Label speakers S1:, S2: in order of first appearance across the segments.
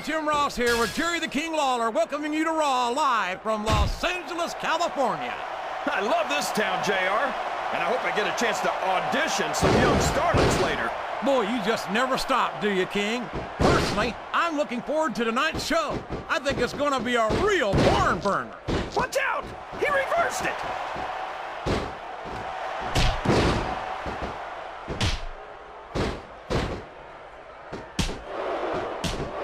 S1: Jim Ross here with Jerry the King Lawler, welcoming you to Raw live from Los Angeles, California.
S2: I love this town, JR, and I hope I get a chance to audition some young starlets later.
S1: Boy, you just never stop, do you, King? Personally, I'm looking forward to tonight's show. I think it's going to be a real barn burner.
S2: Watch out! He reversed it!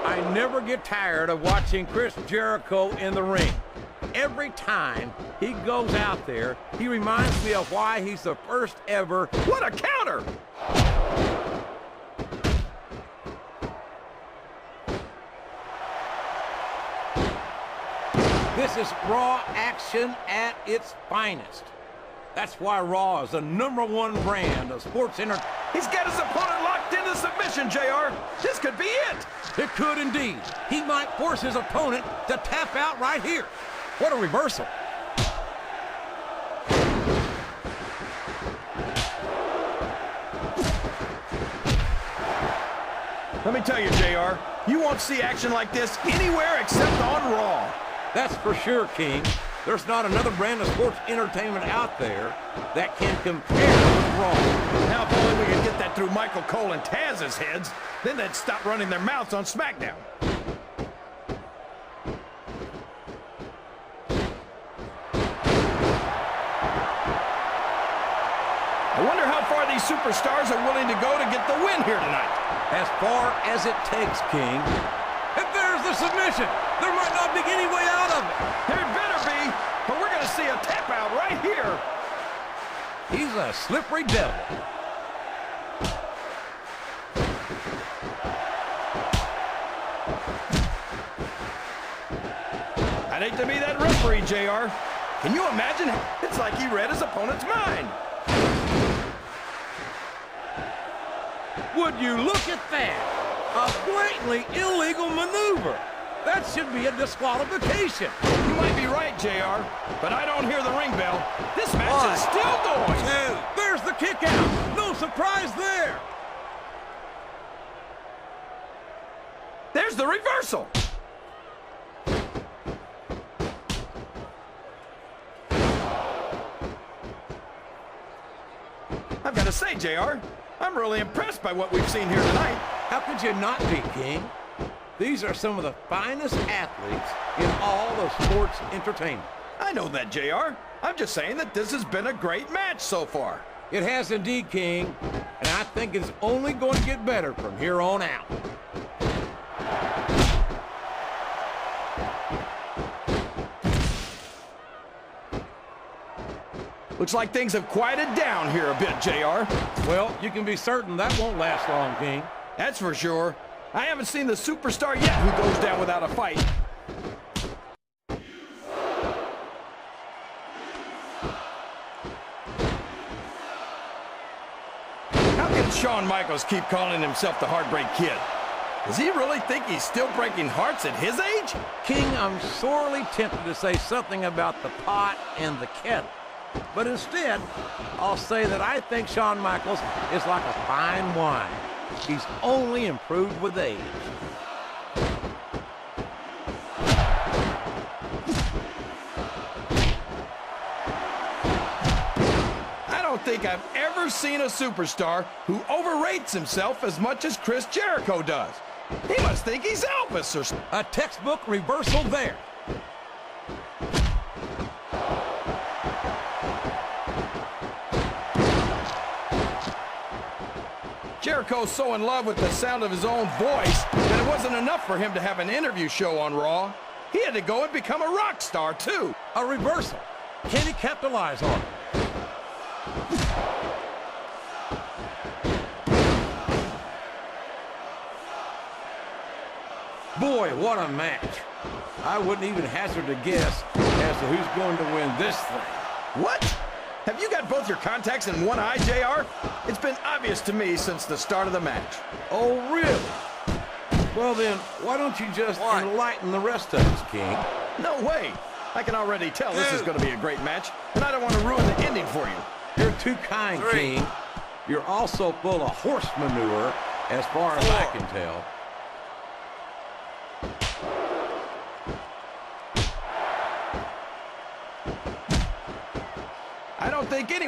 S1: I never get tired of watching Chris Jericho in the ring. Every time he goes out there, he reminds me of why he's the first ever.
S2: What a counter!
S1: This is Raw action at its finest. That's why Raw is the #1 brand of sports entertainment.
S2: He's got his opponent locked into submission, JR. This could be it.
S1: It could indeed. He might force his opponent to tap out right here. What a reversal.
S2: Let me tell you, JR, you won't see action like this anywhere except on Raw.
S1: That's for sure, King. There's not another brand of sports entertainment out there that can compare with Raw.
S2: Now, if only we could get that through Michael Cole and Taz's heads, then they'd stop running their mouths on Smackdown. I wonder how far these superstars are willing to go to get the win here tonight.
S1: As far as it takes, King. If there's the submission, there might not be any way out of it.
S2: There better be, but we're going to see a tap out right here.
S1: He's a slippery devil.
S2: I'd hate to be that referee, JR. Can you imagine? It's like he read his opponent's mind.
S1: Would you look at that? A blatantly illegal maneuver. That should be a disqualification.
S2: You might be right, JR, but I don't hear the ring bell. This match is still going.
S1: There's the kick out. No surprise there.
S2: There's the reversal. I've got to say, JR, I'm really impressed by what we've seen here tonight.
S1: How could you not be, King? These are some of the finest athletes in all of sports entertainment.
S2: I know that, JR. I'm just saying that this has been a great match so far.
S1: It has indeed, King, and I think it's only going to get better from here on out.
S2: Looks like things have quieted down here a bit, JR.
S1: Well, you can be certain that won't last long, King.
S2: That's for sure. I haven't seen the superstar yet who goes down without a fight. How can Shawn Michaels keep calling himself the Heartbreak Kid? Does he really think he's still breaking hearts at his age?
S1: King, I'm sorely tempted to say something about the pot and the kettle. But instead, I'll say that I think Shawn Michaels is like a fine wine. He's only improved with age.
S2: I don't think I've ever seen a superstar who overrates himself as much as Chris Jericho does. He must think he's Elvis or something.
S1: A textbook reversal there.
S2: Jericho's so in love with the sound of his own voice that it wasn't enough for him to have an interview show on Raw. He had to go and become a rock star, too.
S1: A reversal. Can he capitalize on it? Boy, what a match. I wouldn't even hazard a guess as to who's going to win this thing.
S2: What? Have you got both your contacts in one eye, JR? It's been obvious to me since the start of the match.
S1: Oh, really? Well then, why don't you just enlighten the rest of us, King?
S2: No way. I can already tell this is going to be a great match, and I don't want to ruin the ending for you.
S1: You're too kind, King. You're also full of horse manure, as far as I can tell.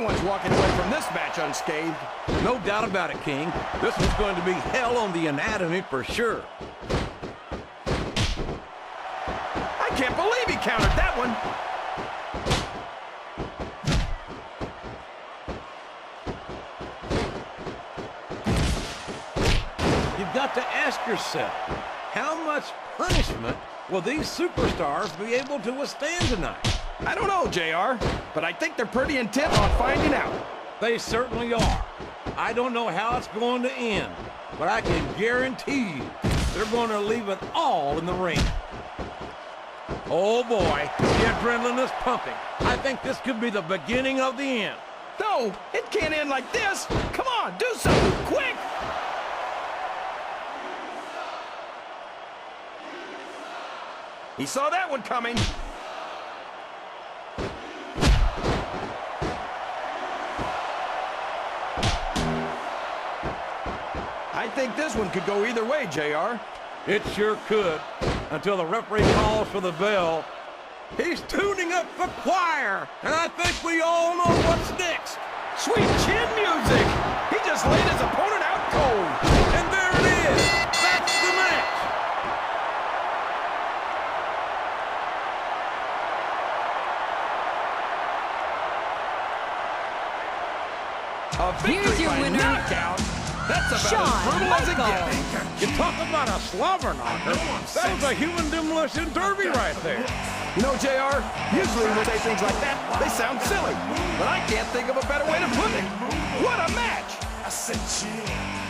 S2: anyone's walking away from this match unscathed.
S1: No doubt about it, King. This one's going to be hell on the anatomy for sure.
S2: I can't believe he countered that one.
S1: You've got to ask yourself, how much punishment will these superstars be able to withstand tonight?
S2: I don't know, JR, but I think they're pretty intent on finding out.
S1: They certainly are. I don't know how it's going to end, but I can guarantee you they're going to leave it all in the ring. Oh boy, the adrenaline is pumping. I think this could be the beginning of the end.
S2: No, it can't end like this. Come on, do something quick. He saw that one coming. I think this one could go either way, JR.
S1: It sure could, until the referee calls for the bell. He's tuning up the choir, and I think we all know what's next.
S2: Sweet chin music. He just laid his opponent out cold.
S1: And there it is. That's the match.
S2: A victory
S3: Here's your
S2: by
S3: winner,
S2: knockout. That's about
S3: Shawn
S2: as brutal as it
S3: Michaels.
S2: gets.
S1: You talk about a slobber knocker. That was a human demolition derby right there.
S2: You know, JR, usually when they say things like that, they sound silly. But I can't think of a better way to put it. What a match!
S4: I said chill.